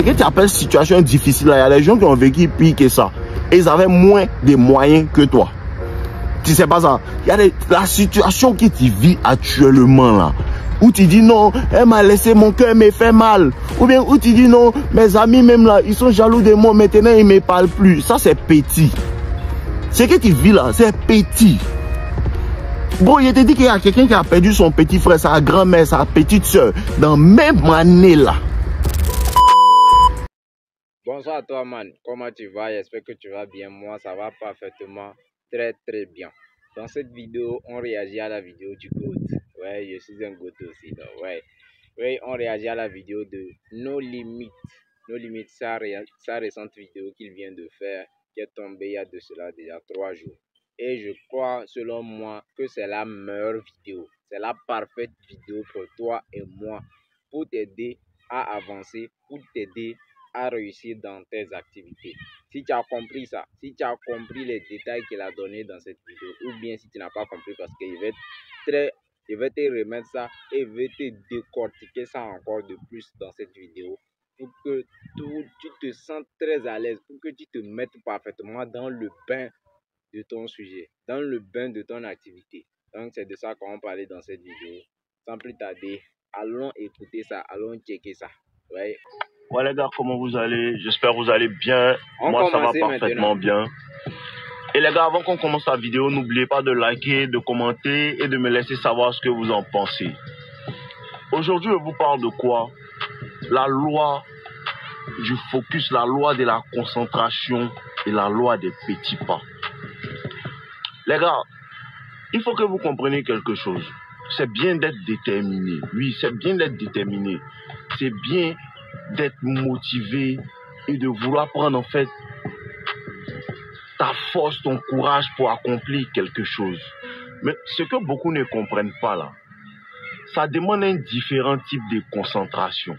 que tu appelles situation difficile, il y a des gens qui ont vécu pire que ça. Et ils avaient moins de moyens que toi. Tu sais pas ça. Il y a la situation que tu vis actuellement là. Où tu dis non, elle m'a laissé, mon cœur me fait mal. Ou bien où tu dis non, mes amis même là, ils sont jaloux de moi, maintenant ils ne me parlent plus. Ça c'est petit. Ce que tu vis là, c'est petit. Bon, il te dit qu'il y a quelqu'un qui a perdu son petit frère, sa grand-mère, sa petite soeur, dans la même année là. Bonsoir à toi, man. Comment tu vas? J'espère que tu vas bien. Moi, ça va parfaitement. Très, très bien. Dans cette vidéo, on réagit à la vidéo du GOAT. Ouais, je suis un GOAT aussi. Donc, ouais. Oui, on réagit à la vidéo de No Limit. No Limit, sa récente vidéo qu'il vient de faire, qui est tombée il y a de cela déjà 3 jours. Et je crois, selon moi, que c'est la meilleure vidéo. C'est la parfaite vidéo pour toi et moi, pour t'aider à avancer, pour t'aider à réussir dans tes activités. Si tu as compris ça, si tu as compris les détails qu'il a donnés dans cette vidéo, ou bien si tu n'as pas compris, parce qu'il va je vais te remettre ça et je vais te décortiquer ça encore de plus dans cette vidéo pour que tu te sentes très à l'aise, pour que tu te mettes parfaitement dans le bain de ton sujet, dans le bain de ton activité. Donc c'est de ça qu'on va parler dans cette vidéo. Sans plus tarder, allons écouter ça, allons checker ça. Ouais. Ouais les gars, comment vous allez? J'espère que vous allez bien. Moi ça va parfaitement bien. Et les gars, avant qu'on commence la vidéo, n'oubliez pas de liker, de commenter et de me laisser savoir ce que vous en pensez. Aujourd'hui, je vous parle de quoi? La loi du focus, la loi de la concentration et la loi des petits pas. Les gars, il faut que vous compreniez quelque chose. C'est bien d'être déterminé. Oui, c'est bien d'être déterminé. C'est bien d'être motivé et de vouloir prendre en fait ta force, ton courage pour accomplir quelque chose. Mais ce que beaucoup ne comprennent pas là, ça demande un différent type de concentration.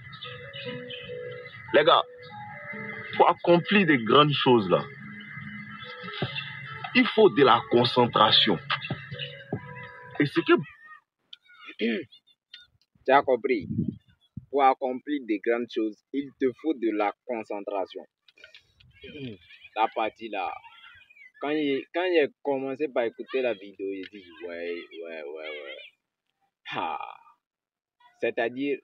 Les gars, pour accomplir de grandes choses là, il faut de la concentration. Et ce que... Tu as compris? Pour accomplir de grandes choses, il te faut de la concentration. La partie là, quand j'ai commencé par écouter la vidéo, j'ai dit ouais. C'est-à-dire,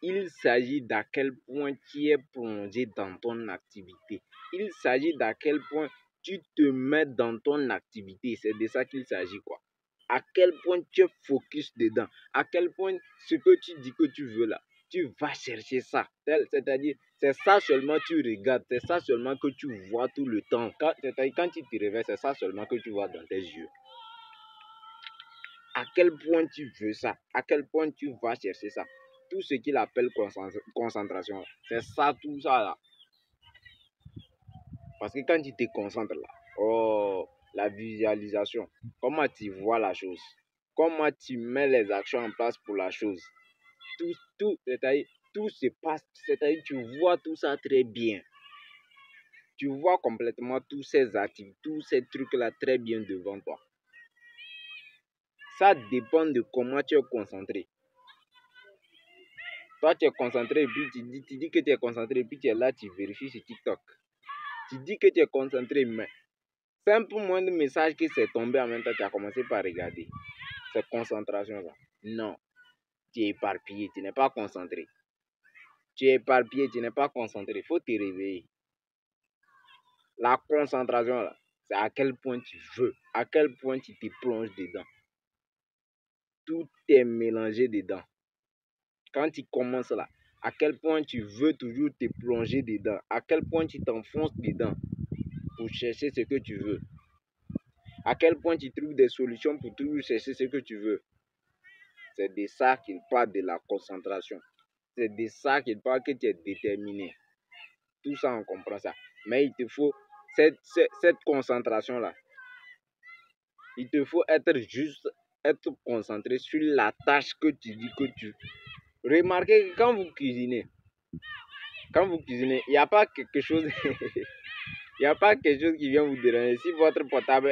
il s'agit d'à quel point tu es plongé dans ton activité. Il s'agit d'à quel point tu te mets dans ton activité. C'est de ça qu'il s'agit, quoi. À quel point tu es focus dedans. À quel point ce que tu dis que tu veux là, tu vas chercher ça. C'est-à-dire, c'est ça seulement tu regardes. C'est ça seulement que tu vois tout le temps. C'est-à-dire, quand tu te réveilles, c'est ça seulement que tu vois dans tes yeux. À quel point tu veux ça. À quel point tu vas chercher ça. Tout ce qu'il appelle concentration, c'est ça, tout ça là. Parce que quand tu te concentres là, oh, la visualisation, comment tu vois la chose, comment tu mets les actions en place pour la chose, c'est-à-dire, tout se passe, c'est-à-dire, tu vois tout ça très bien. Tu vois complètement tous ces actifs, tous ces trucs là très bien devant toi. Ça dépend de comment tu es concentré. Toi, tu es concentré et puis tu dis que tu es concentré et puis tu es là, tu vérifies sur TikTok. Tu dis que tu es concentré, mais simple moins de message que c'est tombé en même temps, tu as commencé par regarder. C'est concentration là. Non. Tu es éparpillé, tu n'es pas concentré. Tu es éparpillé, tu n'es pas concentré. Il faut te réveiller. La concentration là, c'est à quel point tu veux, à quel point tu te plonges dedans. Tout est mélangé dedans. Quand tu commences là, à quel point tu veux toujours te plonger dedans, à quel point tu t'enfonces dedans pour chercher ce que tu veux, à quel point tu trouves des solutions pour toujours chercher ce que tu veux. C'est de ça qu'il parle, de la concentration. C'est de ça qu'il parle, que tu es déterminé. Tout ça, on comprend ça. Mais il te faut cette concentration-là. Il te faut être concentré sur la tâche que tu dis que tu... Remarquez que quand vous cuisinez, il n'y a pas quelque chose... Il n'y a pas quelque chose qui vient vous déranger. Si votre portable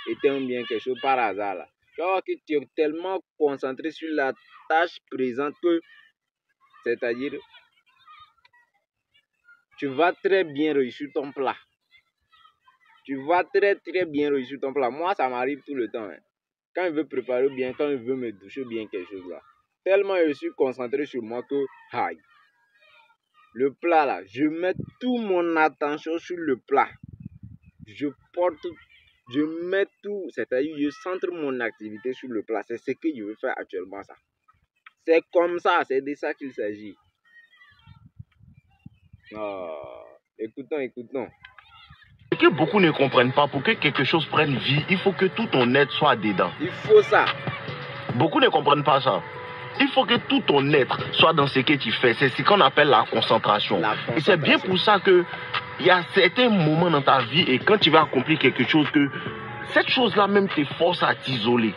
éteint bien quelque chose par hasard, là, alors que tu es tellement concentré sur la tâche présente que, c'est-à-dire, tu vas très bien réussir ton plat. Tu vas très bien réussir ton plat. Moi, ça m'arrive tout le temps. Hein. Quand il veut préparer bien, quand il veut me doucher bien quelque chose là. Tellement je suis concentré sur moi que, aïe. Le plat là, je mets toute mon attention sur le plat. Je mets tout, c'est-à-dire je centre mon activité sur le plat. C'est ce que je veux faire actuellement ça. C'est comme ça, c'est de ça qu'il s'agit. Écoutons. Ce que beaucoup ne comprennent pas, pour que quelque chose prenne vie, il faut que tout ton être soit dedans. Il faut ça. Beaucoup ne comprennent pas ça. Il faut que tout ton être soit dans ce que tu fais. C'est ce qu'on appelle la concentration. Et c'est bien pour ça que il y a certains moments dans ta vie et quand tu vas accomplir quelque chose que cette chose-là même te force à t'isoler.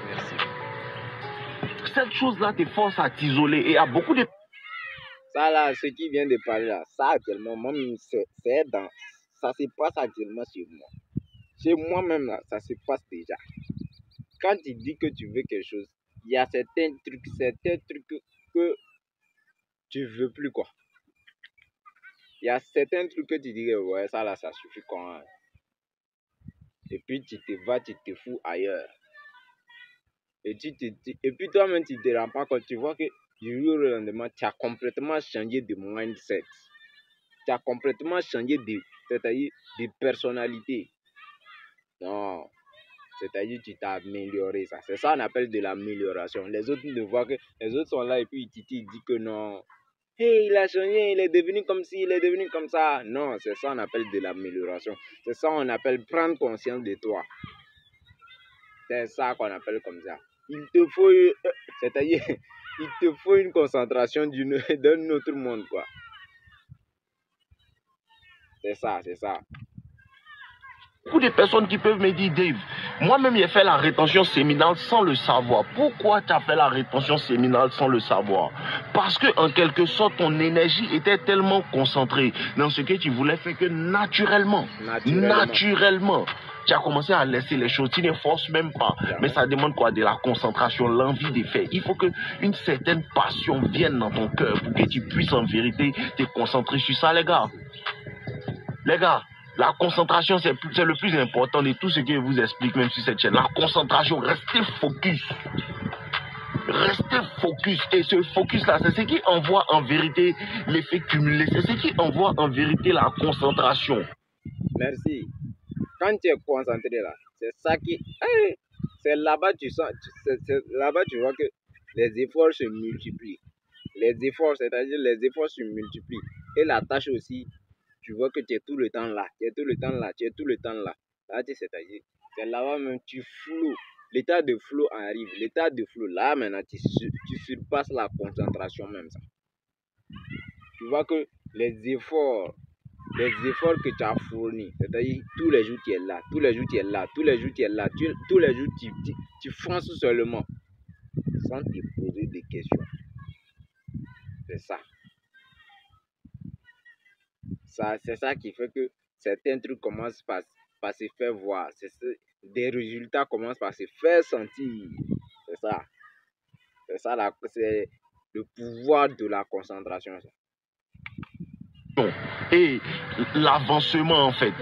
Cette chose-là te force à t'isoler. Et il y a beaucoup de... Ça là, ce qui vient de parler là, ça actuellement, même ça se passe actuellement chez moi. Chez moi-même là, ça se passe déjà. Quand tu dis que tu veux quelque chose, il y a certains trucs que tu veux plus quoi. Il y a certains trucs que tu dis, ouais, ça là, ça suffit quoi. Hein. Et puis tu te fous ailleurs. Et puis toi-même, tu te rends pas compte, tu vois que du jour au lendemain, tu as complètement changé de mindset. Tu as complètement changé de personnalité. Non. C'est-à-dire que tu t'as amélioré ça. C'est ça qu'on appelle de l'amélioration. Les autres ne voient que les autres sont là et puis ils disent que non. Hey, il a changé, il est devenu comme ci, il est devenu comme ça. Non, c'est ça qu'on appelle de l'amélioration. C'est ça qu'on appelle prendre conscience de toi. C'est ça qu'on appelle comme ça. Il te faut, c'est-à-dire, il te faut une concentration d'un autre monde, quoi. C'est ça. Beaucoup de personnes qui peuvent me dire, Dave, moi-même j'ai fait la rétention séminale sans le savoir. Pourquoi tu as fait la rétention séminale sans le savoir? Parce que en quelque sorte, ton énergie était tellement concentrée dans ce que tu voulais faire que naturellement, tu as commencé à laisser les choses. Tu ne forces même pas. Mais ça demande quoi? De la concentration, l'envie de faire. Il faut qu'une certaine passion vienne dans ton cœur pour que tu puisses en vérité te concentrer sur ça, les gars. Les gars, la concentration, c'est le plus important de tout ce que je vous explique, même sur cette chaîne. La concentration, restez focus. Restez focus. Et ce focus-là, c'est ce qui envoie en vérité l'effet cumulé. C'est ce qui envoie en vérité la concentration. Merci. Quand tu es concentré là, c'est ça qui... c'est là-bas tu sens... là-bas tu vois que les efforts se multiplient. Les efforts, c'est-à-dire les efforts se multiplient. Et la tâche aussi, tu vois que tu es tout le temps là. Là, c'est-à-dire, c'est là-bas même tu floues. L'état de flow arrive. L'état de flow, là maintenant, tu surpasses la concentration même ça. Tu vois que les efforts que tu as fournis, c'est-à-dire tous les jours tu es là, tous les jours tu fonces seulement sans te poser des questions. C'est ça. C'est ça qui fait que certains trucs commencent par se faire voir. Des résultats commencent par se faire sentir. C'est ça. C'est le pouvoir de la concentration. Et l'avancement en fait.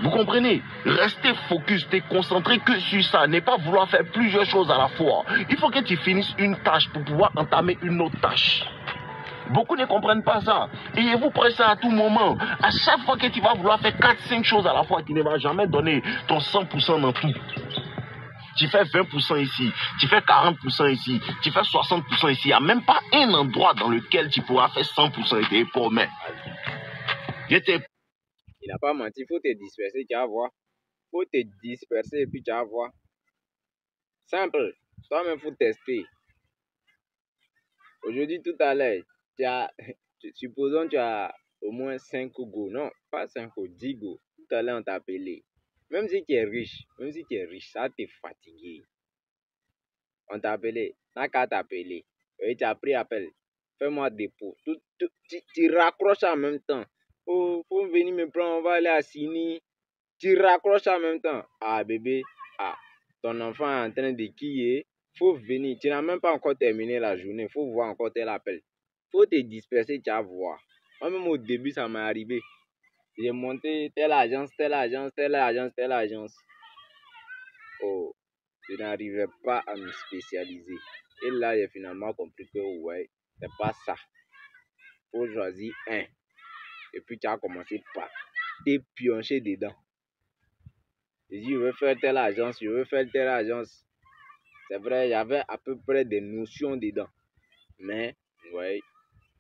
Vous comprenez? Restez focus, t'es concentré que sur ça. Ne pas vouloir faire plusieurs choses à la fois. Il faut que tu finisses une tâche pour pouvoir entamer une autre tâche. Beaucoup ne comprennent pas ça. Et vous prenez ça à tout moment. À chaque fois que tu vas vouloir faire 4-5 choses à la fois, tu ne vas jamais donner ton 100% dans tout. Tu fais 20% ici, tu fais 40% ici, tu fais 60% ici. Il n'y a même pas un endroit dans lequel tu pourras faire 100% et t'es paumé. Il n'a pas menti, il faut te disperser, tu vas voir. Il faut te disperser et puis tu vas voir. Simple. Toi-même, il faut tester. Aujourd'hui, tout à l'heure, supposons que tu as au moins 5 go. Non, pas 5 go, 10 go. Tout à l'heure, on t'a appelé. Même si tu es riche, ça t'est fatigué. On t'a appelé, n'a qu'à t'appeler. Et tu as pris appel. Fais-moi dépôt. Tu raccroches en même temps. Oh, faut venir me prendre, on va aller à Sini. Tu raccroches en même temps. Ah, bébé, ton enfant est en train de quiller. Faut venir. Tu n'as même pas encore terminé la journée. Faut voir encore tel appel. Faut te disperser, tu vas voir. Moi-même au début, ça m'est arrivé. J'ai monté telle agence, telle agence, telle agence, telle agence. Oh, je n'arrivais pas à me spécialiser. Et là, j'ai finalement compris que ouais, c'est pas ça. Faut choisir un. Et puis tu as commencé par te piocher dedans. J'ai dit, je veux faire telle agence, je veux faire telle agence. C'est vrai, il y avait à peu près des notions dedans. Mais, ouais,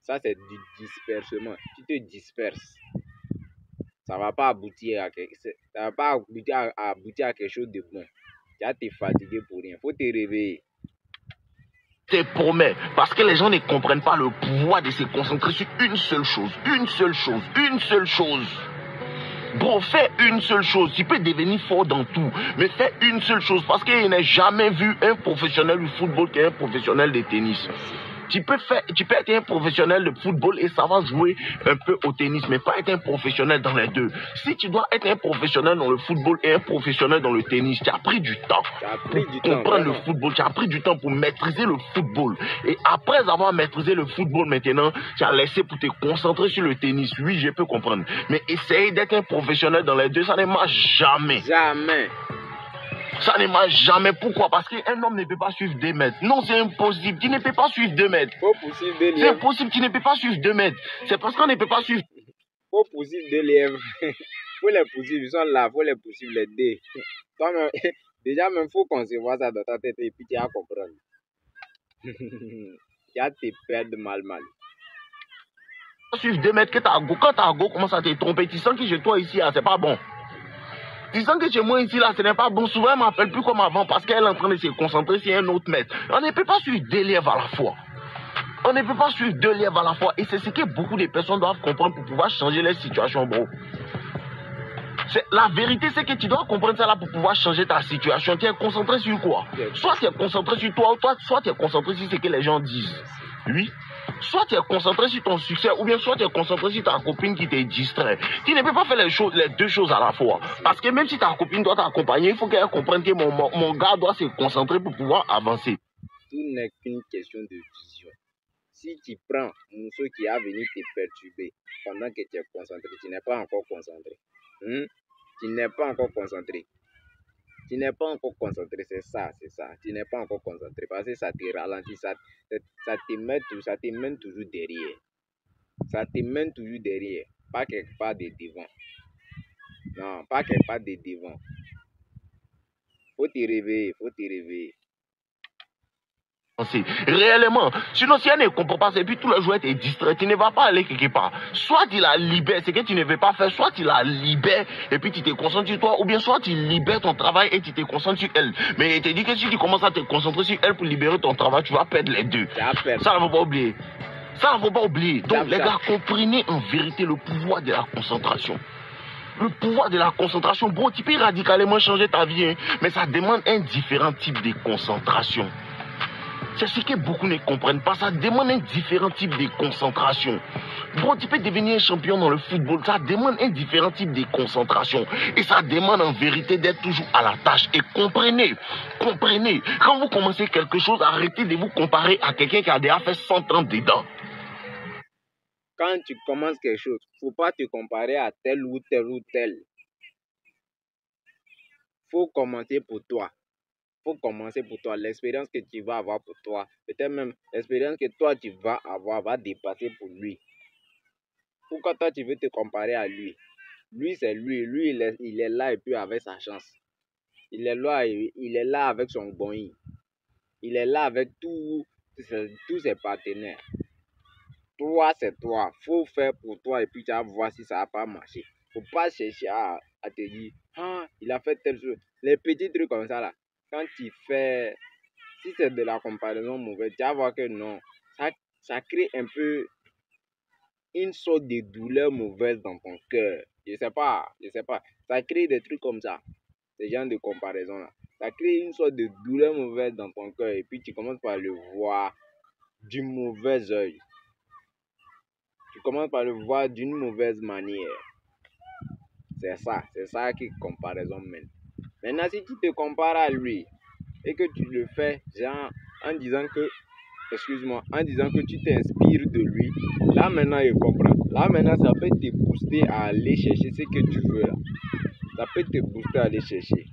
ça c'est du dispersement. Tu te disperses. Ça va pas aboutir à quelque chose. Ça va pas aboutir à quelque chose de bon. Tu vas te fatiguer pour rien. Faut te réveiller. Je te promets, parce que les gens ne comprennent pas le pouvoir de se concentrer sur une seule chose, une seule chose, une seule chose. Bro, fais une seule chose. Tu peux devenir fort dans tout, mais fais une seule chose, parce qu'il n'a jamais vu un professionnel du football qui est un professionnel de tennis. Tu peux être un professionnel de football et savoir jouer un peu au tennis, mais pas être un professionnel dans les deux. Si tu dois être un professionnel dans le football et un professionnel dans le tennis, tu as pris du temps pour comprendre le football, tu as pris du temps pour maîtriser le football. Et après avoir maîtrisé le football maintenant, tu as laissé pour te concentrer sur le tennis. Oui, je peux comprendre. Mais essayer d'être un professionnel dans les deux, ça ne marche jamais. Jamais. Ça ne marche jamais. Pourquoi? Parce qu'un homme ne peut pas suivre 2 mètres. Non, c'est impossible. Tu ne peux pas suivre 2 mètres. C'est impossible. Tu ne peux pas suivre 2 mètres. C'est parce qu'on ne peut pas suivre. Faut poursuivre 2 lièvres. Faut les poursuivre. Ils sont là. Faut les poursuivre les deux. Toi-même, déjà, même faut concevoir ça dans ta tête et puis tu vas comprendre. Tu vas te perdre mal. Suivre 2 mètres que quand ta go commence à te tromper, tu sens que chez toi ici, c'est pas bon. Tu sens que chez moi ici, là, ce n'est pas bon. Souvent, elle ne m'appelle plus comme avant parce qu'elle est en train de se concentrer sur un autre mètre. On ne peut pas suivre 2 lièvres à la fois. On ne peut pas suivre 2 lièvres à la fois. Et c'est ce que beaucoup de personnes doivent comprendre pour pouvoir changer les situations, bro. La vérité, c'est que tu dois comprendre ça là pour pouvoir changer ta situation. Tu es concentré sur quoi? Soit tu es concentré sur toi, soit tu es concentré sur ce que les gens disent. Oui. Soit tu es concentré sur ton succès, ou bien soit tu es concentré sur ta copine qui te distrait. Tu ne peux pas faire les deux choses à la fois. Parce que même si ta copine doit t'accompagner, il faut qu'elle comprenne que mon gars doit se concentrer pour pouvoir avancer. Tout n'est qu'une question de vision. Si tu prends Mousso qui a venu te perturber pendant que tu es concentré, tu n'es pas encore concentré. Tu n'es pas encore concentré. Tu n'es pas encore concentré, c'est ça. Tu n'es pas encore concentré parce que ça te ralentit, ça te mène toujours derrière. Ça te mène toujours derrière, pas quelque part de devant. Non, pas quelque part de devant. Faut te réveiller. Réellement, sinon si elle ne comprend pas, et puis tout le jour elle est distrait, tu ne vas pas aller quelque part. Soit tu la libères, c'est que tu ne veux pas faire, soit tu la libères et puis tu te concentres sur toi, ou bien soit tu libères ton travail et tu te concentres sur elle. Mais il te dit que si tu commences à te concentrer sur elle pour libérer ton travail, tu vas perdre les deux. Ça, il ne faut pas oublier. Ça, il ne faut pas oublier. Donc les gars, comprenez en vérité le pouvoir de la concentration. Le pouvoir de la concentration, bro, tu peux radicalement changer ta vie, hein, mais ça demande un différent type de concentration. C'est ce que beaucoup ne comprennent pas. Ça demande un différent type de concentration. Bon, tu peux devenir un champion dans le football. Ça demande un différent type de concentration. Et ça demande en vérité d'être toujours à la tâche. Et comprenez. Quand vous commencez quelque chose, arrêtez de vous comparer à quelqu'un qui a déjà fait 100 ans dedans. Quand tu commences quelque chose, il ne faut pas te comparer à tel ou tel. Il faut commencer pour toi. Faut commencer pour toi. L'expérience que tu vas avoir pour toi, peut-être même l'expérience que toi tu vas avoir va dépasser pour lui. Pourquoi toi tu veux te comparer à lui? Lui c'est lui. Lui il est là et puis avec sa chance. Il est là avec son boing. Il est là avec tous ses partenaires. Toi c'est toi. Faut faire pour toi et puis tu vas voir si ça va pas marcher. Faut pas chercher à te dire il a fait telle chose. Les petits trucs comme ça là. Quand tu fais, si c'est de la comparaison mauvaise, tu vas voir que non, ça crée un peu une sorte de douleur mauvaise dans ton cœur. Je sais pas. Ça crée des trucs comme ça, ces genres de comparaison là. Ça crée une sorte de douleur mauvaise dans ton cœur et puis tu commences par le voir du mauvais œil. Tu commences par le voir d'une mauvaise manière. C'est ça qui comparaison mène. Maintenant, si tu te compares à lui, et que tu le fais genre en disant que tu t'inspires de lui, là maintenant il comprend. Là, maintenant, ça peut te booster à aller chercher ce que tu veux. Là. Ça peut te booster à aller chercher.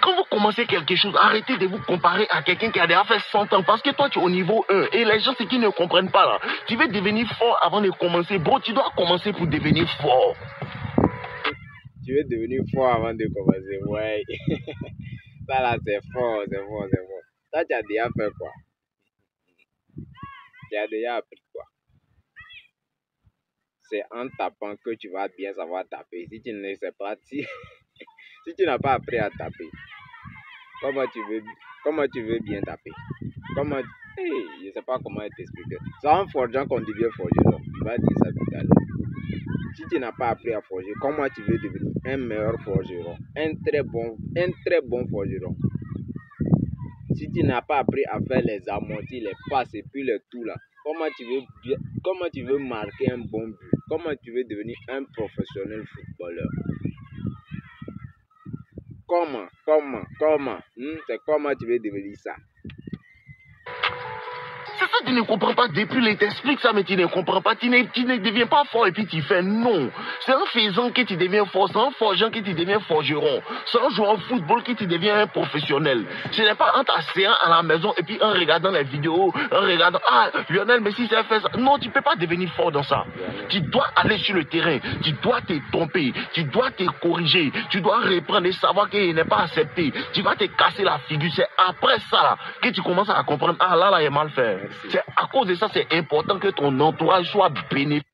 Quand vous commencez quelque chose, arrêtez de vous comparer à quelqu'un qui a déjà fait 100 ans. Parce que toi, tu es au niveau 1. Et les gens, c'est qu'ils ne comprennent pas là. Tu veux devenir fort avant de commencer. Bro, tu dois commencer pour devenir fort. Tu veux devenir fort avant de commencer. Ouais. Ça là, c'est fort, c'est fort, c'est fort. Ça, tu as déjà fait quoi? Tu as déjà appris quoi? C'est en tapant que tu vas bien savoir taper. Si tu ne sais pas, si tu n'as pas appris à taper, comment tu veux bien taper? Hey, je ne sais pas comment t'expliquer. C'est en forgeant qu'on devient forgeron. Tu vas dire ça tout à l'heure. Si tu n'as pas appris à forger, comment tu veux devenir un meilleur forgeron? Un très bon forgeron. Si tu n'as pas appris à faire les amortis, les passes et puis le tout là, comment tu veux marquer un bon but? Comment tu veux devenir un professionnel footballeur? Comment? C'est comment tu veux devenir ça? C'est ça que tu ne comprends pas. Depuis, il t'explique ça, mais tu ne comprends pas. Tu ne deviens pas fort et puis tu fais non. C'est en faisant que tu deviens fort. C'est en forgeant que tu deviens forgeron. C'est en jouant au football que tu deviens un professionnel. Ce n'est pas en t'asseyant à la maison et puis en regardant les vidéos, en regardant, ah, Lionel Messi s'est fait ça. Non, tu ne peux pas devenir fort dans ça. Tu dois aller sur le terrain. Tu dois te tromper. Tu dois te corriger. Tu dois reprendre et savoir qu'il n'est pas accepté. Tu vas te casser la figure. C'est après ça là, que tu commences à comprendre, ah là, il est mal fait. C'est à cause de ça, c'est important que ton entourage soit bénéfique.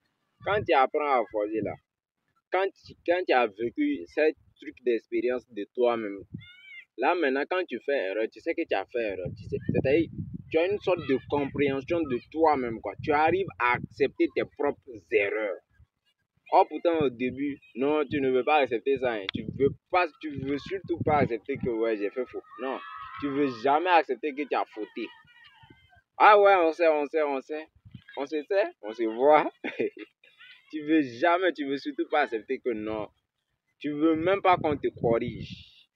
Quand tu apprends à forger là, quand tu as vécu ce truc d'expérience de toi-même, là maintenant quand tu fais erreur, tu sais que tu as fait erreur. C'est-à-dire, tu as une sorte de compréhension de toi-même, quoi. Tu arrives à accepter tes propres erreurs. Oh pourtant au début, non, tu ne veux pas accepter ça. Hein. Tu veux surtout pas accepter que ouais, j'ai fait faux. Non, tu veux jamais accepter que tu as fauté. Ah ouais, on se voit. Tu veux surtout pas accepter que non. Tu veux même pas qu'on te corrige.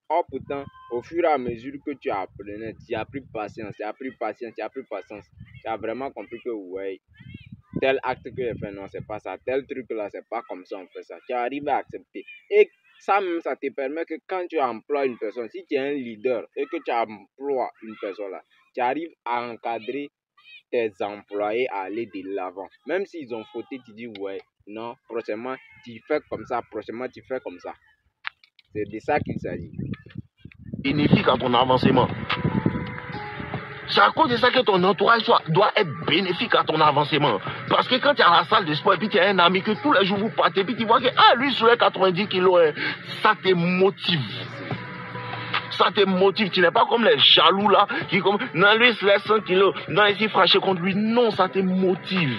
Oh pourtant, au fur et à mesure que tu apprenais, tu as pris patience. Tu as vraiment compris que ouais, tel acte que j'ai fait, non, c'est pas ça. Tel truc là, c'est pas comme ça on fait ça. Tu arrives à accepter. Et ça même, ça te permet que quand tu emploies une personne, si tu es un leader et que tu emploies une personne là, tu arrives à encadrer tes employés à aller de l'avant. Même s'ils ont fauté, tu dis ouais, non, prochainement tu fais comme ça, prochainement tu fais comme ça. C'est de ça qu'il s'agit. Bénéfique à ton avancement. C'est à cause de ça que ton entourage doit être bénéfique à ton avancement. Parce que quand tu es à la salle de sport et puis tu as un ami que tous les jours vous partez, puis tu vois que ah, lui sur les 90 kilos, ça te motive. Ça te motive. Tu n'es pas comme les jaloux là qui comme non, lui sur les 100 kilos, non, ici franchir contre lui. Non, ça te motive.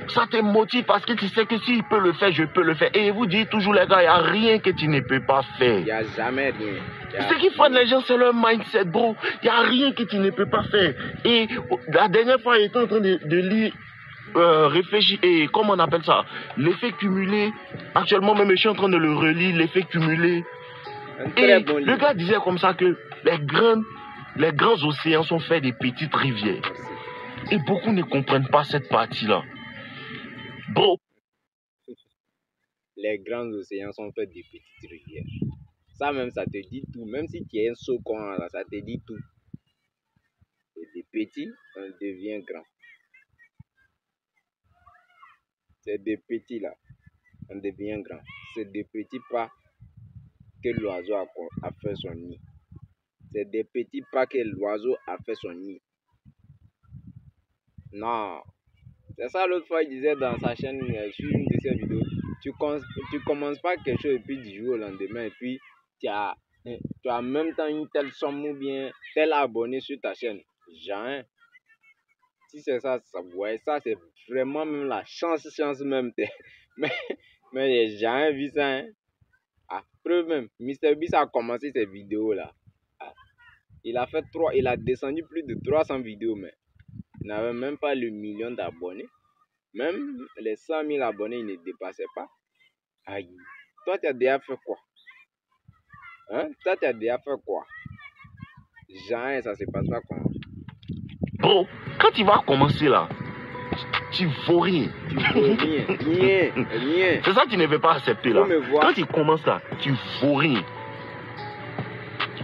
Ça te motive parce que tu sais que s'il peut le faire, je peux le faire. Et vous dites toujours les gars, il n'y a rien que tu ne peux pas faire. Il n'y a jamais rien. Ce qui freine les gens, c'est leur mindset, bro. Il n'y a rien que tu ne peux pas faire. Et la dernière fois, j'étais en train de lire, réfléchir, et comment on appelle ça? L'effet cumulé. Actuellement, même, je suis en train de le relire, l'effet cumulé. Et bon le gars disait comme ça que les grands océans sont faits des petites rivières. Et beaucoup ne comprennent pas cette partie-là. Bro. Les grands océans sont faits de petites rivières. Ça même, ça te dit tout. Même si tu es un saucon, là, ça te dit tout. Et des petits, on devient grand. C'est des petits là, on devient grand. C'est des petits pas que l'oiseau a fait son nid. C'est des petits pas que l'oiseau a fait son nid. Non. C'est ça l'autre fois, il disait dans sa chaîne, sur une de ses vidéos, tu commences pas quelque chose et puis du jour au lendemain, et puis tu as en même temps une telle somme ou bien tel abonné sur ta chaîne. Jamais. Si c'est ça, ouais, ça c'est vraiment même la chance même. Mais j'ai jamais vu ça. Hein. Ah, preuve même, MrBeast a commencé ses vidéos là. Ah, il a descendu plus de 300 vidéos, mais il n'avait même pas le million d'abonnés. Même les 100 000 abonnés, il ne dépassait pas. Aïe. Toi, tu as déjà fait quoi? Hein? Toi, tu as déjà fait quoi? Jamais, ça se passe pas comme ça. Bro, Quand tu vas commencer là, tu vaux rien. Rien. C'est ça que tu ne veux pas accepter là. Quand tu commences là, tu vaux rien.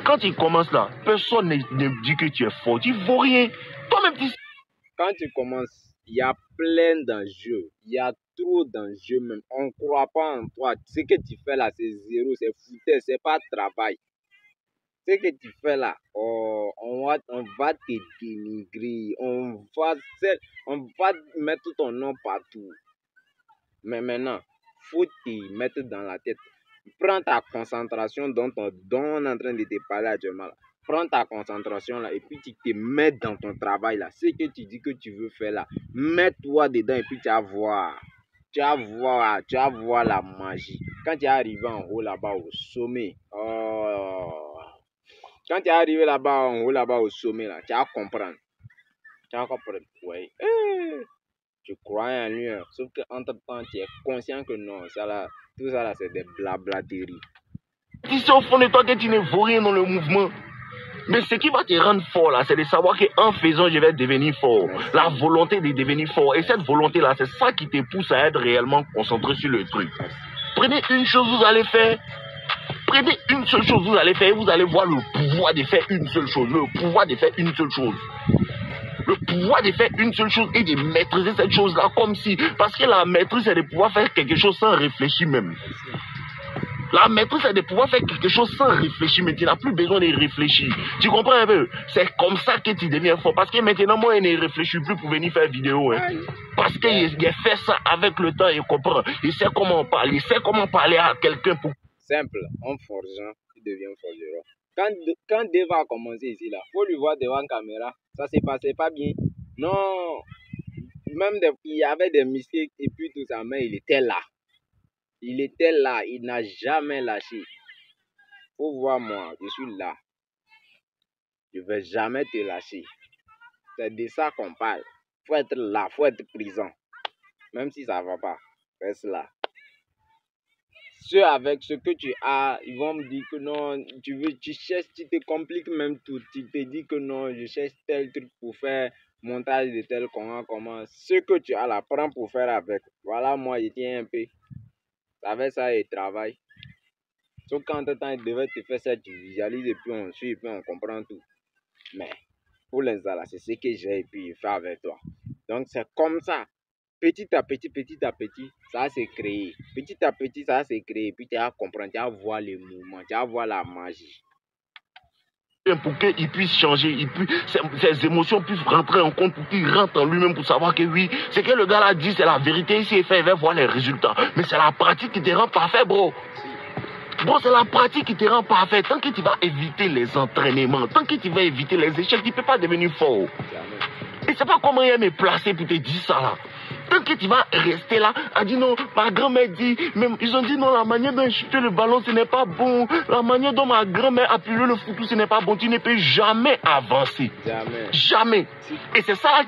Quand tu commences là, personne ne dit que tu es fort. Tu vaux rien. Toi-même, tu... Quand tu commences, il y a plein d'enjeux. Il y a trop d'enjeux même. On ne croit pas en toi. Ce que tu fais là, c'est zéro, c'est foutaise, c'est pas travail. Ce que tu fais là, oh, on va te dénigrer, on va mettre ton nom partout. Mais maintenant, faut te mettre dans la tête. Prends ta concentration dont on est en train de te parler actuellement. Là. Prends ta concentration là et puis tu te mets dans ton travail là. Ce que tu dis que tu veux faire là, mets-toi dedans et puis tu vas voir. Tu vas voir la magie. Quand tu es arrivé en haut là-bas au sommet, quand tu es arrivé là-bas en haut là-bas au sommet là, tu vas comprendre. Tu vas comprendre. Ouais. Tu crois en lui, hein. Sauf qu'entre-temps, tu es conscient que non, ça là, tout ça là, c'est des blablateries. Tu sais au fond de toi que tu ne vaux rien dans le mouvement. Mais ce qui va te rendre fort là, c'est de savoir qu'en faisant, je vais devenir fort. Merci. La volonté de devenir fort. Et cette volonté-là, c'est ça qui te pousse à être réellement concentré sur le truc. Merci. Prenez une chose, vous allez faire. Prenez une seule chose, vous allez faire. Et vous allez voir le pouvoir de faire une seule chose. Le pouvoir de faire une seule chose. Le pouvoir de faire une seule chose et de maîtriser cette chose-là comme si... Parce que la maîtrise, c'est de pouvoir faire quelque chose sans réfléchir même. La maîtrise, c'est de pouvoir faire quelque chose sans réfléchir, mais tu n'as plus besoin de réfléchir. Tu comprends un peu? C'est comme ça que tu deviens fort. Parce que maintenant, moi, je ne réfléchis plus pour venir faire vidéo. Hein. Parce que j'ai fait ça avec le temps et comprend. Il sait comment parler. Il sait comment parler à quelqu'un pour... Simple. En forgeant, tu deviens forgeron. Quand Dave a commencé ici, là, faut lui voir devant la caméra. Ça s'est passé pas bien. Non. Même il y avait des mystiques et puis tout ça, mais il était là. Il était là. Il n'a jamais lâché. Faut voir moi. Je suis là. Je vais jamais te lâcher. C'est de ça qu'on parle. Faut être là. Faut être présent. Même si ça va pas. Reste là. Ceux avec ce que tu as, ils vont me dire que non, tu cherches, tu te compliques même tout. Tu te dis que non, je cherche tel truc pour faire montage de tel comment. Ce que tu as là, prends pour faire avec. Voilà, moi, je tiens un peu. Avec ça, il travaille. Sauf qu'en temps, il devait te faire ça, tu visualises et puis on suit et puis on comprend tout. Mais pour l'instant, là, c'est ce que j'ai et puis il fait avec toi. Donc, c'est comme ça. Petit à petit, ça s'est créé. Petit à petit, ça s'est créé. Puis tu vas comprendre, tu vas voir les mouvements, tu vas voir la magie. Pour qu'il puisse changer, ses émotions puissent rentrer en compte, pour qu'il rentre en lui-même pour savoir que oui, ce que le gars là dit, c'est la vérité. Ici, il va voir les résultats. Mais c'est la pratique qui te rend parfait, bro. Bon, c'est la pratique qui te rend parfait. Tant que tu vas éviter les entraînements, tant que tu vas éviter les échecs, tu ne peux pas devenir fort. Et c'est pas comment il me placer pour te dire ça là. Tant que tu vas rester là, a dit non, ma grand-mère dit, même ils ont dit non, la manière dont chuter le ballon, ce n'est pas bon. La manière dont ma grand-mère a appuyé le foutu, ce n'est pas bon. Tu ne peux jamais avancer. Jamais. Et c'est ça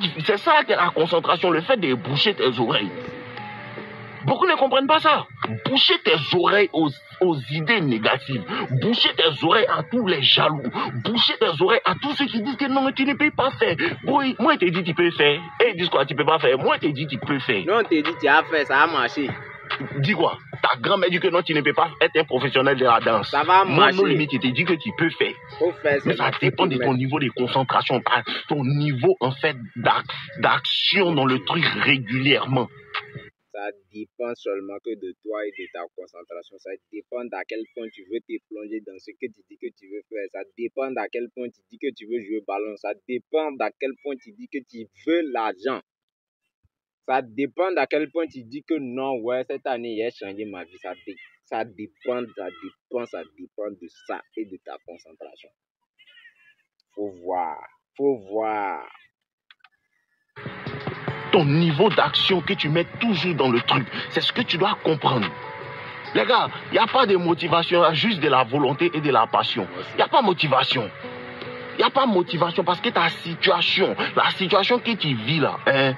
que la concentration, le fait de boucher tes oreilles. Beaucoup ne comprennent pas ça. Boucher tes oreilles aux idées négatives. Boucher tes oreilles à tous les jaloux. Boucher tes oreilles à tous ceux qui disent que non, tu ne peux pas faire. Oui, moi, je te dis tu peux faire. Et ils disent quoi, tu peux pas faire. Moi, je te dis tu peux faire. Non, on te dit tu as fait, ça a marché. Dis quoi? Ta grand-mère dit que non, tu ne peux pas être un professionnel de la danse. Ça va marcher. Moi, non, limite, je te dis que tu peux faire. Faut faire. Mais ça dépend de ton niveau de concentration, ton niveau, en fait, d'action dans le truc régulièrement. Ça dépend seulement que de toi et de ta concentration. Ça dépend d'à quel point tu veux te plonger dans ce que tu dis que tu veux faire. Ça dépend d'à quel point tu dis que tu veux jouer au ballon. Ça dépend d'à quel point tu dis que tu veux l'argent. Ça dépend d'à quel point tu dis que non, ouais, cette année, j'ai changé ma vie. Ça dépend de ça et de ta concentration. Faut voir. Ton niveau d'action que tu mets toujours dans le truc, c'est ce que tu dois comprendre. Les gars, il n'y a pas de motivation, il y a juste de la volonté et de la passion. Il n'y a pas motivation. Il n'y a pas motivation parce que ta situation, la situation que tu vis là, hein,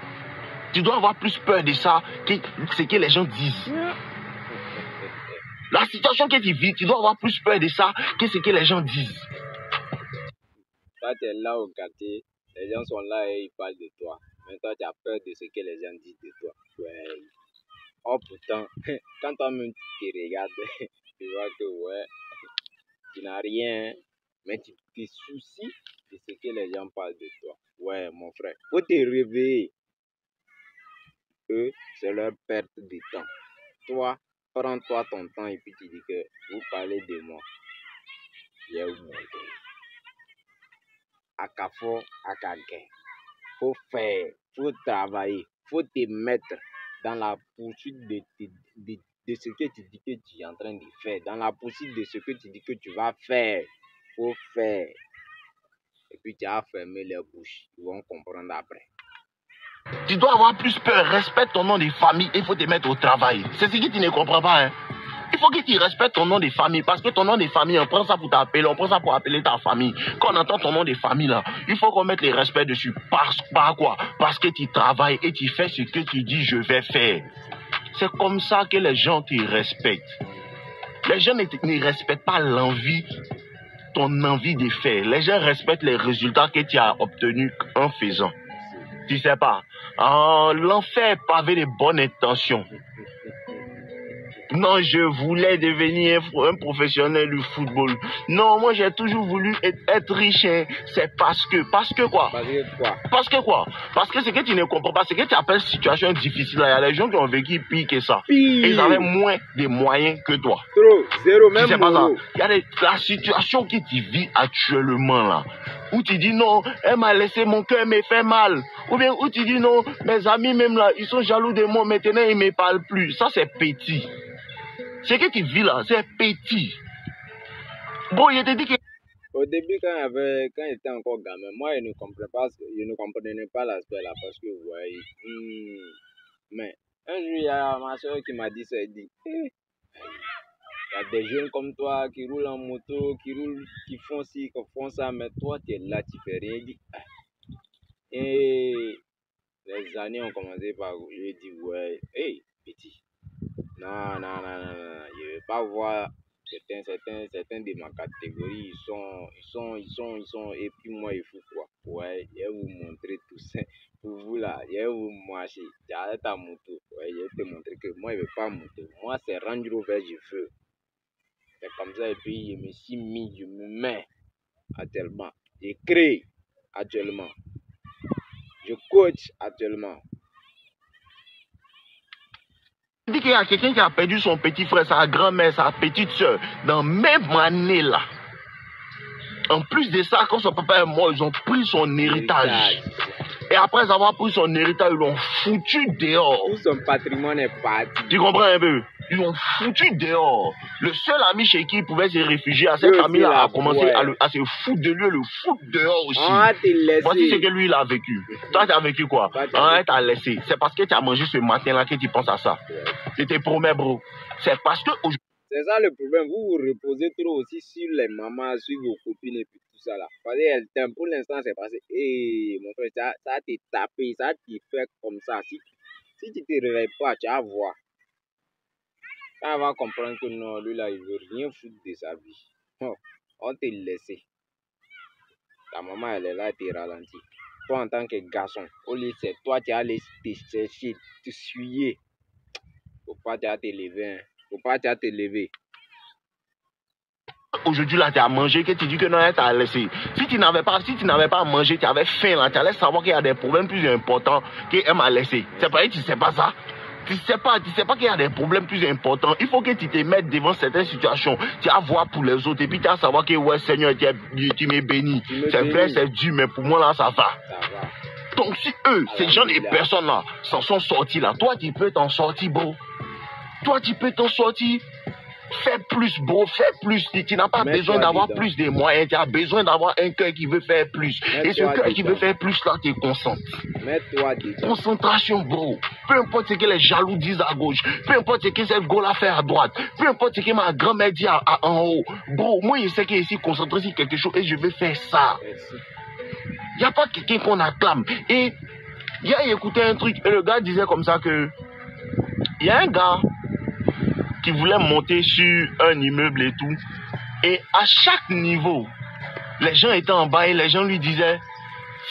tu dois avoir plus peur de ça que ce que les gens disent. La situation que tu vis, tu dois avoir plus peur de ça que ce que les gens disent. Toi, tu es là au quartier, Les gens sont là et ils parlent de toi. Mais toi, tu as peur de ce que les gens disent de toi. Ouais. Oh pourtant, quand toi-même tu te regardes, tu vois que ouais, tu n'as rien, mais tu te soucies de ce que les gens parlent de toi. Ouais, mon frère, faut te réveiller. Eux, c'est leur perte de temps. Toi, prends-toi ton temps et puis tu dis que vous parlez de moi. J'ai oublié. Akafo, akage. Faut faire, faut travailler, faut te mettre dans la poursuite de ce que tu dis que tu es en train de faire, dans la poursuite de ce que tu dis que tu vas faire. Faut faire. Et puis tu as fermé les bouches. Ils vont comprendre après. Tu dois avoir plus peur. Respecte ton nom de famille et il faut te mettre au travail. C'est ce que tu ne comprends pas. Hein? Il faut que tu respectes ton nom de famille parce que ton nom de famille, on prend ça pour t'appeler, on prend ça pour appeler ta famille. Quand on entend ton nom de famille là, il faut qu'on mette les respects dessus. Par quoi? Parce que tu travailles et tu fais ce que tu dis je vais faire. C'est comme ça que les gens te respectent. Les gens ne respectent pas l'envie, ton envie de faire. Les gens respectent les résultats que tu as obtenus en faisant. Tu sais pas, l'enfer est pavé de bonnes intentions. Non, je voulais devenir un professionnel du football. Non, moi j'ai toujours voulu être riche. Hein. C'est parce que quoi? Parce que ce que tu ne comprends pas, c'est que tu appelles situation difficile. Il y a des gens qui ont vécu pire que ça. Pire. Et ils avaient moins de moyens que toi. Trop, zéro, même. C'est pas ça. Il y a la situation que tu vis actuellement là. Où tu dis non, elle m'a laissé, mon cœur me fait mal. Ou bien où tu dis non, mes amis même là, ils sont jaloux de moi, maintenant ils me parlent plus. Ça c'est petit. Ce que tu vis là, c'est petit. Bon, je te dis que... Au début, quand j'étais encore gamin, moi, je ne comprenais pas l'aspect là, parce que, ouais, mais un jour, il y a ma soeur qui m'a dit ça, elle dit, il y a des jeunes comme toi qui roulent en moto, qui font ci, qui font ça, mais toi, tu es là, tu fais rien. Dit, et les années ont commencé par, je lui ai dit, ouais, hey, petit. Non, je ne vais pas voir certains de ma catégorie, ils sont, et puis moi, il faut quoi? Ouais, je vais vous montrer tout ça. Pour vous là, je vais vous marcher. J'arrête ta moto. Ouais, je vais te montrer que moi, je ne veux pas moto. Moi, c'est Range Rover, je veux. C'est comme ça, et puis je me suis mis, je me mets actuellement. Je crée actuellement. Je coach actuellement. Je dis qu'il y a quelqu'un qui a perdu son petit frère, sa grand-mère, sa petite soeur, dans la même année là. En plus de ça, quand son papa est mort, ils ont pris son héritage. Et après avoir pris son héritage, ils l'ont foutu dehors. Tout son patrimoine est parti. Tu comprends un peu? Ils l'ont foutu dehors. Le seul ami chez qui il pouvait se réfugier, à cette famille-là, a commencé à se foutre de lui, le foutre dehors aussi. Voici ce que lui, il a vécu. Toi, tu as vécu quoi? T'as laissé. C'est parce que tu as mangé ce matin-là que tu penses à ça. Je te promets, bro. C'est parce que... C'est ça le problème. Vous vous reposez trop aussi sur les mamans, sur vos copines et puis tout ça là. Parce que pour l'instant, c'est passé. Et mon frère, ça t'est tapé, ça t'est fait comme ça. Si tu te réveilles pas, tu vas voir. Quand on va comprendre que non, lui là, il veut rien foutre de sa vie. Oh, on t'a laissé. Ta maman, elle est là, elle te ralentit. Toi, en tant que garçon, au lieu c'est toi, tu as allé te chercher, te suyer. Faut pas te lever, hein. Faut pas te lever. Aujourd'hui, là, tu as mangé, que tu dis que non, tu as laissé. Si tu n'avais pas mangé, tu avais faim, là, tu allais savoir qu'il y a des problèmes plus importants qu'elle m'a laissé. C'est pas, tu sais pas ça? Tu sais pas qu'il y a des problèmes plus importants. Il faut que tu te mettes devant certaines situations. Tu vas voir pour les autres et puis tu vas savoir que, ouais, Seigneur, tu m'es béni. C'est vrai, c'est dur, mais pour moi, là, ça va. Donc, si eux, ces gens et personnes-là, s'en sont sortis, là, toi, tu peux t'en sortir, bro. Toi, tu peux t'en sortir. Fais plus, bro, fais plus. Tu n'as pas besoin d'avoir plus de moyens. Tu as besoin d'avoir un cœur qui veut faire plus. Et ce cœur qui veut faire plus, là, tu te concentres. Mets-toi dedans. Concentration, bro. Peu importe ce que les jaloux disent à gauche. Peu importe ce que cette gola fait à droite. Peu importe ce que ma grand-mère dit en haut. Bro, moi, je sais que je suis concentré sur quelque chose et je veux faire ça. Il n'y a pas quelqu'un qu'on acclame. Et il a écouté un truc et le gars disait comme ça que il y a un gars qui voulait monter sur un immeuble et tout. Et à chaque niveau, les gens étaient en bas et les gens lui disaient,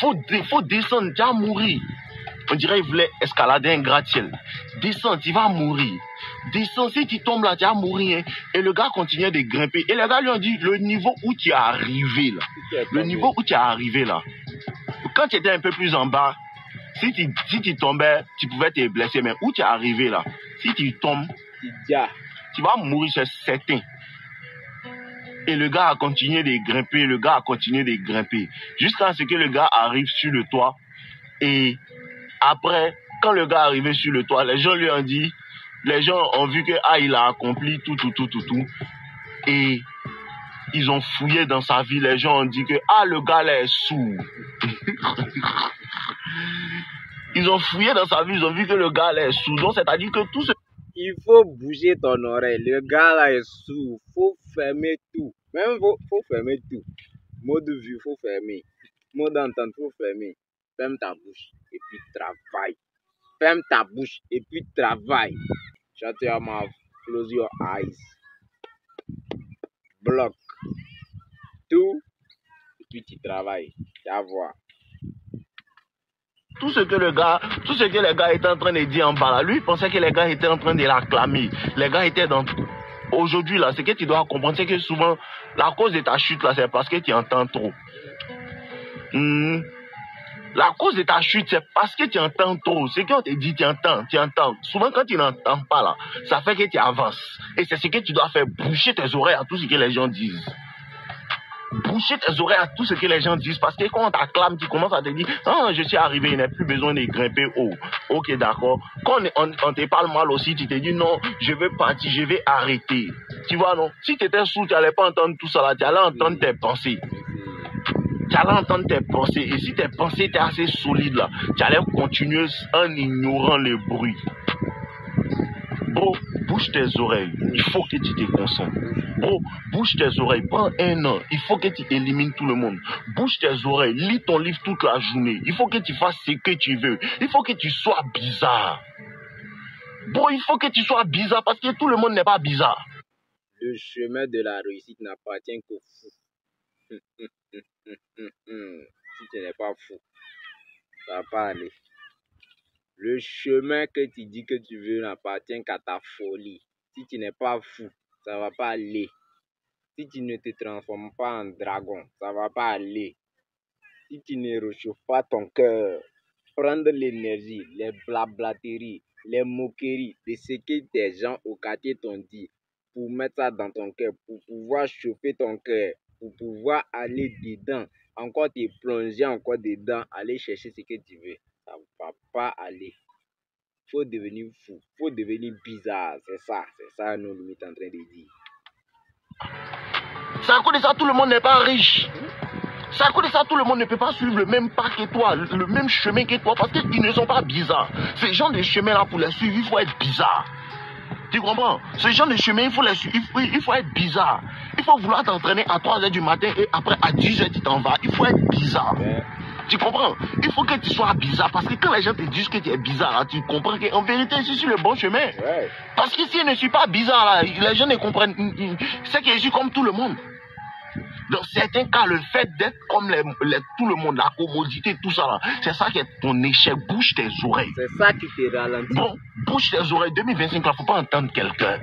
Faut descendre, tu vas mourir. On dirait qu'il voulait escalader un gratte-ciel. Descends, tu vas mourir. Descends, si tu tombes là, tu vas mourir. Hein. Et le gars continuait de grimper. Et le gars lui a dit, le niveau où tu es arrivé là, le niveau où tu es arrivé là, quand tu étais un peu plus en bas, si tu tombais, tu pouvais te blesser. Mais où tu es arrivé là, si tu tombes, tu vas mourir, c'est certain. Et le gars a continué de grimper, jusqu'à ce que le gars arrive sur le toit. Et après, quand le gars est arrivé sur le toit, les gens lui ont dit, les gens ont vu que il a accompli tout. Et ils ont fouillé dans sa vie, les gens ont dit que le gars là est sourd. Ils ont fouillé dans sa vie, ils ont vu que le gars là est sourd. Donc c'est-à-dire que tout ce... Il faut bouger ton oreille. Le gars là est sourd. Faut fermer tout. Même faut fermer tout. Mode de vue, faut fermer. Mode d'entente, faut fermer. Ferme ta bouche et puis travaille. Ferme ta bouche et puis travaille. Shut your mouth. Close your eyes. Bloque tout et puis tu travailles. Tu vas voir. Tout ce que les gars étaient en train de dire en bas là, lui il pensait que les gars étaient en train de l'acclamer. Les gars étaient dans... Aujourd'hui là, ce que tu dois comprendre, c'est que souvent, la cause de ta chute là, c'est parce que tu entends trop. La cause de ta chute, c'est parce que tu entends trop. C'est qu'on te dit, tu entends. Souvent, quand tu n'entends pas là, ça fait que tu avances. Et c'est ce que tu dois faire, boucher tes oreilles à tout ce que les gens disent. Boucher tes oreilles à tout ce que les gens disent. Parce que quand on t'acclame, tu commences à te dire, je suis arrivé, il n'y a plus besoin de grimper haut. Ok, d'accord. Quand on te parle mal aussi, tu te dis, non, je vais partir, je vais arrêter. Tu vois, non? Si tu étais sourd, tu n'allais pas entendre tout ça là, tu allais entendre tes pensées. Tu allais entendre tes pensées. Et si tes pensées étaient assez solides là, tu allais continuer en ignorant les bruits. Bro, bouge tes oreilles. Il faut que tu te concentres. Bro, bouge tes oreilles. Prends un an. Il faut que tu élimines tout le monde. Bouge tes oreilles. Lis ton livre toute la journée. Il faut que tu fasses ce que tu veux. Il faut que tu sois bizarre. Bro, il faut que tu sois bizarre parce que tout le monde n'est pas bizarre. Le chemin de la réussite n'appartient qu'aux fous. Si tu n'es pas fou, ça va pas aller. Le chemin que tu dis que tu veux n'appartient qu'à ta folie. Si tu n'es pas fou, ça va pas aller. Si tu ne te transformes pas en dragon, ça va pas aller. Si tu ne réchauffes pas ton cœur, prendre l'énergie, les blablateries, les moqueries de ce que tes gens au quartier t'ont dit, pour mettre ça dans ton cœur, pour pouvoir chauffer ton cœur, pour pouvoir aller dedans, encore te plonger encore dedans, aller chercher ce que tu veux. Ça ne va pas aller. Faut devenir fou, faut devenir bizarre. C'est ça nos limites en train de dire. C'est à cause de ça, tout le monde n'est pas riche. C'est à cause de ça, tout le monde ne peut pas suivre le même pas que toi, le même chemin que toi, parce qu'ils ne sont pas bizarres. Ces gens de chemin-là, pour les suivre, il faut être bizarre. Tu comprends? Ce genre de chemin, il faut les suivre, il faut être bizarre. Il faut vouloir t'entraîner à 3h du matin et après à 10h tu t'en vas. Il faut être bizarre. Tu comprends? Il faut que tu sois bizarre parce que quand les gens te disent que tu es bizarre, là, tu comprends qu'en vérité, je suis sur le bon chemin. Parce que si je ne suis pas bizarre, là, les gens ne comprennent. C'est que je suis comme tout le monde. Dans certains cas, le fait d'être comme tout le monde, la commodité, tout ça, là, c'est ça qui est ton échec. Bouge tes oreilles. C'est ça qui te ralentit. Bon, bouge tes oreilles. 2025, là, faut pas entendre quelqu'un.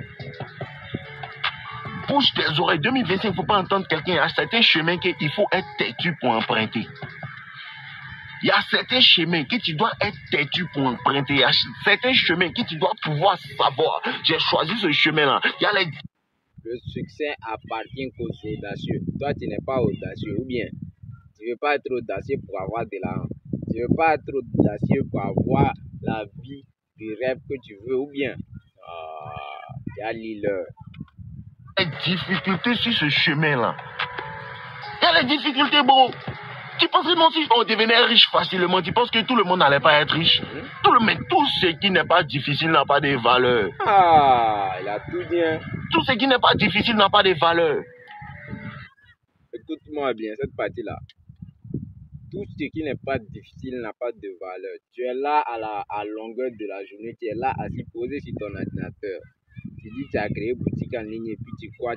Bouge tes oreilles. 2025, faut pas entendre quelqu'un. Il y a certains chemins qu'il faut être têtu pour emprunter. Il y a certains chemins que tu dois être têtu pour emprunter. Il y a certains chemins que tu dois pouvoir savoir. J'ai choisi ce chemin-là. Il y a les... Le succès appartient qu'aux audacieux. Toi, tu n'es pas audacieux. Ou bien, tu ne veux pas être audacieux pour avoir de l'argent. Tu ne veux pas être audacieux pour avoir la vie de rêve que tu veux. Ou bien, il y a l'îleur. Les difficultés sur ce chemin-là. Il y a les difficultés, bro. Tu penses que si on devenait riche facilement, tu penses que tout le monde n'allait pas être riche? Tout ce qui n'est pas difficile n'a pas de valeur. Il a tout dit. Hein? Tout ce qui n'est pas difficile n'a pas de valeur. Écoute-moi bien, cette partie-là. Tout ce qui n'est pas difficile n'a pas de valeur. Tu es là à longueur de la journée, tu es là assis posé sur ton ordinateur. Tu dis tu as créé boutique en ligne et puis tu crois.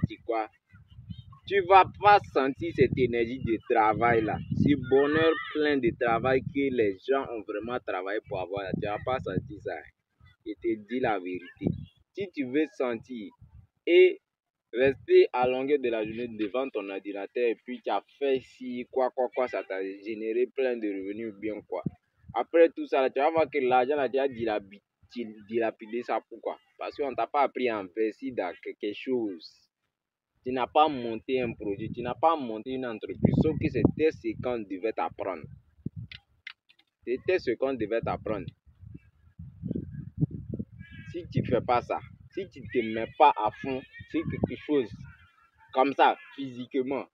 tu vas pas sentir cette énergie de travail là, ce bonheur plein de travail que les gens ont vraiment travaillé pour avoir. Tu vas pas sentir ça. Je te dis la vérité. Si tu veux sentir et rester à longueur de la journée devant ton ordinateur et puis tu as fait si quoi, ça t'a généré plein de revenus ou bien quoi. Après tout ça, tu vas voir que l'argent là, tu as dilapidé ça pourquoi? Parce qu'on t'a pas appris à investir dans quelque chose. Tu n'as pas monté un produit, tu n'as pas monté une entreprise, sauf que c'était ce qu'on devait t'apprendre. C'était ce qu'on devait t'apprendre. Si tu ne fais pas ça, si tu ne te mets pas à fond sur quelque chose comme ça, physiquement,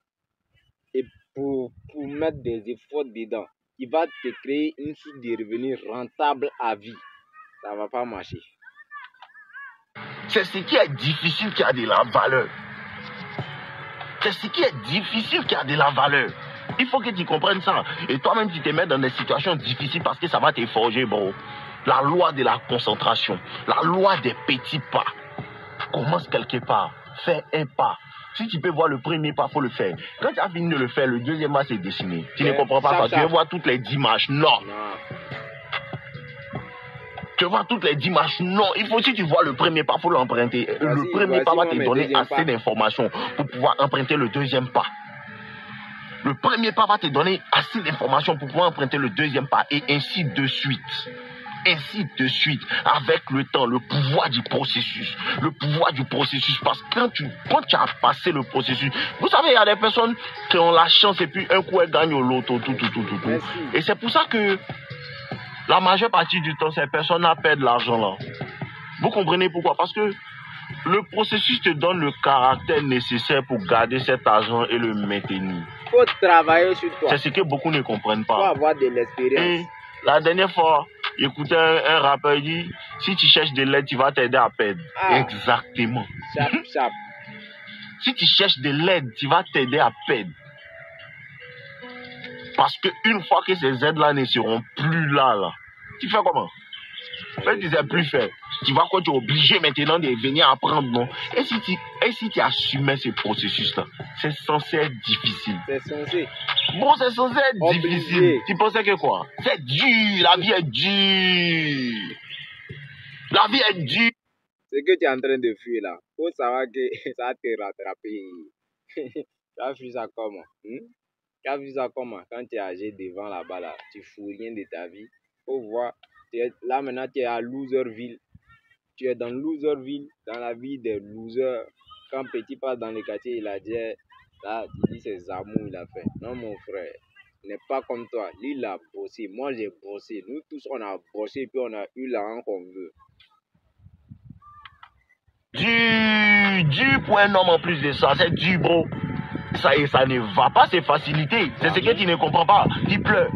et pour mettre des efforts dedans, il va te créer une source de revenus rentable à vie. Ça ne va pas marcher. C'est ce qui est difficile qui a de la valeur. C'est ce qui est difficile qui a de la valeur. Il faut que tu comprennes ça. Et toi-même, tu te mets dans des situations difficiles parce que ça va te forger, bro. La loi de la concentration, la loi des petits pas. Commence quelque part, fais un pas. Si tu peux voir le premier pas, il faut le faire. Quand tu as fini de le faire, le deuxième pas s'est dessiné. Tu ne comprends pas ça. Tu veux voir toutes les 10 marches. Non. Tu veux voir toutes les 10 marches. Non. Il faut, si tu vois le premier pas, il faut l'emprunter. Le premier pas va te donner assez d'informations pour pouvoir emprunter le deuxième pas. Le premier pas va te donner assez d'informations pour pouvoir emprunter le deuxième pas. Et ainsi de suite. Ainsi de suite, avec le temps, le pouvoir du processus. Le pouvoir du processus. Parce que quand tu as passé le processus, vous savez, il y a des personnes qui ont la chance et puis un coup, elles gagnent au loto, tout. Et c'est pour ça que la majeure partie du temps, ces personnes perdent l'argent là. Vous comprenez pourquoi? Parce que le processus te donne le caractère nécessaire pour garder cet argent et le maintenir. Il faut travailler sur toi. C'est ce que beaucoup ne comprennent pas. Il faut avoir de l'expérience. Et la dernière fois, j'écoutais un rappeur, il dit, si tu cherches de l'aide, tu vas t'aider à perdre. Exactement. Chap. Si tu cherches de l'aide, tu vas t'aider à perdre. Parce qu'une fois que ces aides-là ne seront plus là, tu fais comment? En fait, tu ne sais plus faire. Tu vois quoi, tu es obligé maintenant de venir apprendre, non? Et si tu assumais ce processus-là, c'est censé être difficile. C'est censé. Bon, c'est censé être difficile. Tu pensais que quoi? C'est dur, la vie est dure. La vie est dure. Ce que tu es en train de fuir là, il faut savoir que ça va te rattraper. Tu as vu ça comment? Tu as vu ça comment? Quand tu es âgé devant là-bas, là, tu ne fous rien de ta vie. Il faut voir. Là maintenant, tu es à Loserville. Tu es dans Loserville, dans la vie des losers. Quand Petit passe dans le quartier, il a dit, là, tu dis c'est Zamou, il a fait. Non, mon frère, il n'est pas comme toi. Lui, il a bossé. Moi, j'ai bossé. Nous tous, on a bossé, puis on a eu l'argent qu'on veut. Dur pour un homme en plus de ça, c'est dur, bro. Ça ne va pas, c'est facilité. C'est ce que tu ne comprends pas. Tu pleures.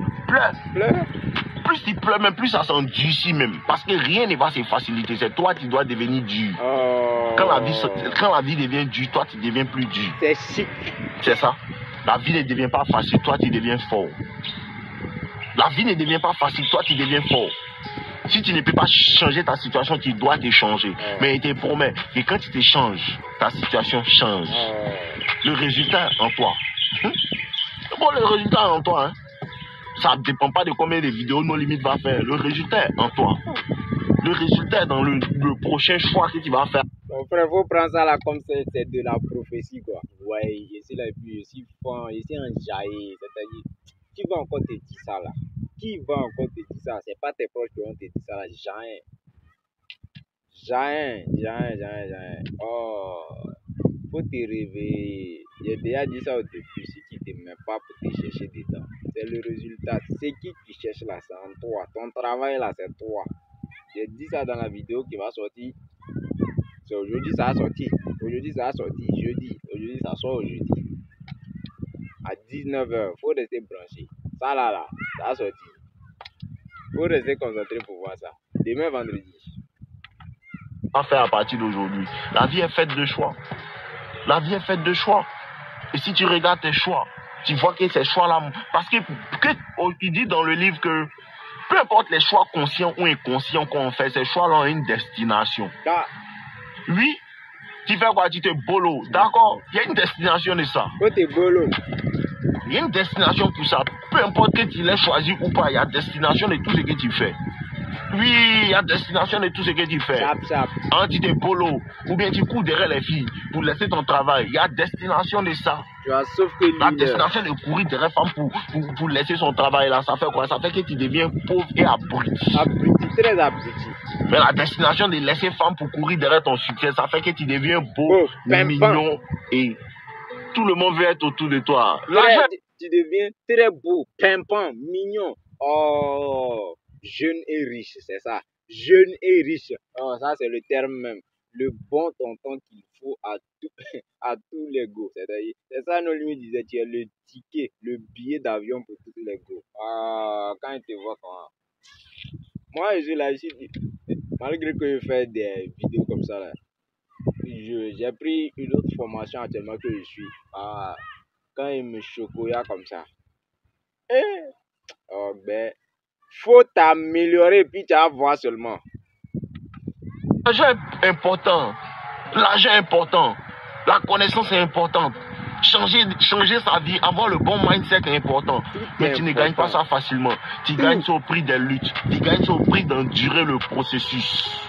Plus tu pleures, même plus ça s'endurcit même. Parce que rien ne va se faciliter. C'est toi qui dois devenir dur. Quand la vie devient dure, toi tu deviens plus dur. C'est chic. C'est ça. La vie ne devient pas facile, toi tu deviens fort. La vie ne devient pas facile, toi tu deviens fort. Si tu ne peux pas changer ta situation, tu dois te changer. Mais il te promet que quand tu te changes, ta situation change. Le résultat est en toi. Bon, le résultat est en toi. Hein. Ça ne dépend pas de combien de vidéos nos limites va faire. Le résultat est en toi. Le résultat est dans le prochain choix que tu vas faire. Mon frère, il faut prendre ça là comme c'est de la prophétie, quoi. Ouais, ici là, et puis ici, ici en jaillit. C'est-à-dire, qui va encore te dire ça là? Qui va encore te dire ça? C'est pas tes proches qui vont te dire ça là. Jamais. Oh, faut te réveiller. J'ai déjà dit ça au début. Si tu ne te mets pas pour te chercher dedans, c'est le résultat. C'est qui tu cherches là, c'est en toi. Ton travail là, c'est toi. J'ai dit ça dans la vidéo qui va sortir. C'est aujourd'hui, ça a sorti. Aujourd'hui, ça a sorti. Jeudi. Aujourd'hui, ça sort aujourd'hui. À 19h, faut rester branché. Ça là, ça a sorti. Faut rester concentré pour voir ça. Demain, vendredi. Pas faire à partir d'aujourd'hui. La vie est faite de choix. La vie est faite de choix. Et si tu regardes tes choix, tu vois que ces choix-là... Parce que il dit dans le livre que peu importe les choix conscients ou inconscients qu'on fait, ces choix-là ont une destination. Oui, Tu fais quoi? Tu te bolo. D'accord? Il y a une destination de ça. Côté bolo. Il y a une destination pour ça. Peu importe que tu l'aies choisi ou pas, il y a destination de tout ce que tu fais. Oui, il y a destination de tout ce que tu fais. Chap. Hein, tu te bolo. Ou bien tu cours derrière les filles pour laisser ton travail. Il y a destination de ça. Tu as sauf que la destination de courir derrière les femmes pour laisser son travail là, ça fait quoi? Ça fait que tu deviens pauvre et abruti. Abruti, très abruti. Mais la destination de laisser femme pour courir derrière ton succès, ça fait que tu deviens beau, mignon et tout le monde veut être autour de toi. Tu deviens très beau, pimpant, mignon. Oh, jeune et riche, c'est ça. Jeune et riche. Oh, ça c'est le terme même. Le bon tonton qu'il faut à tous les go. C'est ça, nos lui disait, tu es le ticket, le billet d'avion pour tous les go. Ah, quand il te voit comment. Moi, je suis là, malgré que je fais des vidéos comme ça, là, j'ai pris une autre formation actuellement que je suis. Ah, quand il me chocoya comme ça. Oh ben, faut t'améliorer puis tu vas voir seulement. L'argent est important. L'argent est important. La connaissance est importante. Changer sa vie, avoir le bon mindset est important. Mais tu ne gagnes pas ça facilement. Tu gagnes ça au prix des luttes. Tu gagnes ça au prix d'endurer le processus.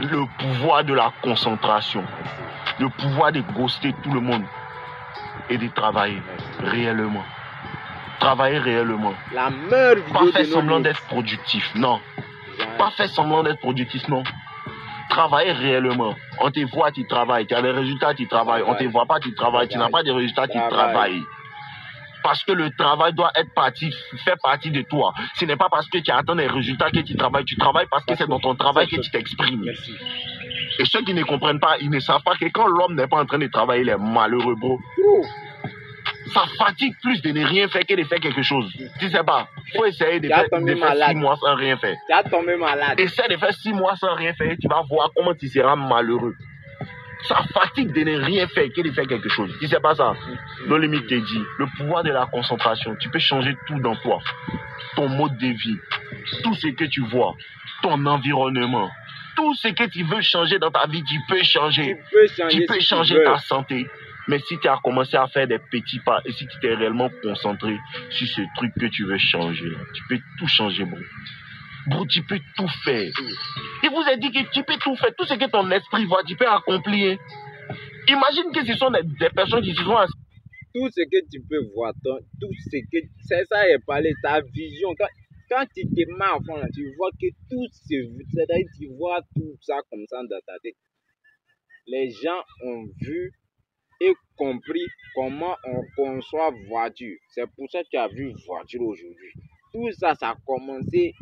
Le pouvoir de la concentration. Le pouvoir de ghoster tout le monde. Et de travailler réellement. Travailler réellement. La meilleure vidéo. Pas faire semblant d'être productif, non. Pas faire semblant d'être productif, non. Travailler réellement. On te voit, tu travailles. Tu as des résultats, tu travailles. On ne te voit pas, tu travailles. Tu n'as pas de résultats, tu travailles. Parce que le travail doit faire partie de toi. Ce n'est pas parce que tu attends des résultats que tu travailles. Tu travailles parce que c'est dans ton travail que tu t'exprimes. Merci. Et ceux qui ne comprennent pas, ils ne savent pas que quand l'homme n'est pas en train de travailler, il est malheureux, bro. Ça fatigue plus de ne rien faire que de faire quelque chose. Tu sais pas. Il faut essayer de faire 6 mois sans rien faire. Tu vas tomber malade. Essaie de faire 6 mois sans rien faire et tu vas voir comment tu seras malheureux. Ça fatigue de ne rien faire que de faire quelque chose. Tu sais pas ça? No Limit te dit, le pouvoir de la concentration, tu peux changer tout dans toi. Ton mode de vie, tout ce que tu vois, ton environnement, tout ce que tu veux changer dans ta vie, tu peux changer. Tu peux changer ta santé. Mais si tu as commencé à faire des petits pas et si tu t'es réellement concentré sur ce truc que tu veux changer, tu peux tout changer, bro. Bro, tu peux tout faire. Il vous a dit que tu peux tout faire. Tout ce que ton esprit voit, tu peux accomplir. Imagine que ce sont des personnes qui se sont assises. Tout ce que tu peux voir, tout ce que... C'est ça, il parlé, ta vision. Quand tu te mets à fond là, tu vois que tout c'est-à-dire tu vois tout ça comme ça dans ta tête. Les gens ont vu et compris comment on conçoit voiture. C'est pour ça que tu as vu voiture aujourd'hui. Tout ça, ça a commencé.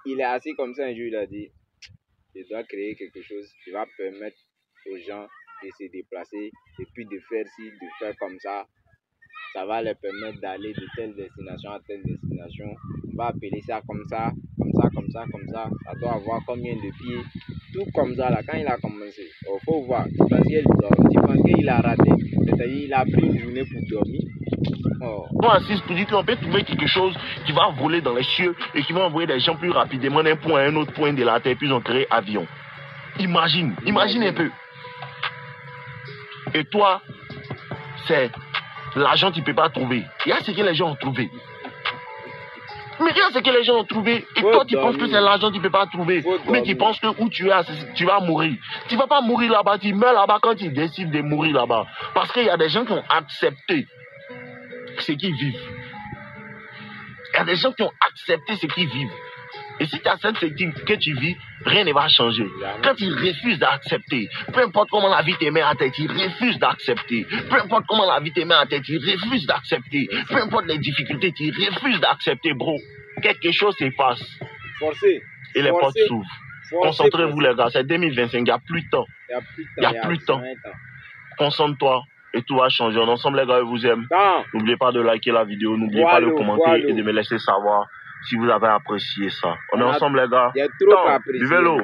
Il est assis comme ça un jour, il a dit, je dois créer quelque chose qui va permettre aux gens de se déplacer et puis de faire ci, de faire comme ça. Ça va leur permettre d'aller de telle destination à telle destination. On va appeler ça comme ça, comme ça, comme ça, comme ça. Ça doit avoir combien de pieds. Tout comme ça, là, quand il a commencé. Il faut voir. Tu penses qu'il a raté. C'est-à-dire qu'il a pris une journée pour dormir. On peut trouver quelque chose qui va voler dans les cieux et qui va envoyer des gens plus rapidement d'un point à un autre point de la Terre, puis ils ont créé avion. Imagine un peu. Et toi, c'est l'argent, tu ne peux pas trouver. Il y a ce que les gens ont trouvé. Mais il y a ce que les gens ont trouvé. Et toi, tu penses que c'est l'argent, tu ne peux pas trouver. Mais tu penses que où tu es, tu vas mourir. Tu ne vas pas mourir là-bas, tu meurs là-bas quand tu décides de mourir là-bas. Parce qu'il y a des gens qui ont accepté ce qu'ils vivent. Il y a des gens qui ont accepté ce qu'ils vivent. Et si tu acceptes ce que tu vis, rien ne va changer. Quand tu refuses d'accepter, peu importe comment la vie te met à tête, tu refuses d'accepter. Peu importe comment la vie te met à tête, tu refuses d'accepter. Peu importe les difficultés, tu refuses d'accepter, bro. Quelque chose se passe. Forcez. Et les portes s'ouvrent. Concentrez-vous, les gars. C'est 2025, il n'y a plus de temps. Il n'y a plus de temps. Concentre-toi. Et tout va changer. Ensemble, les gars, je vous aime. N'oubliez pas de liker la vidéo. N'oubliez pas de commenter et de me laisser savoir si vous avez apprécié ça. On est ensemble, les gars. Il y a trop apprécié. Vivez l'eau.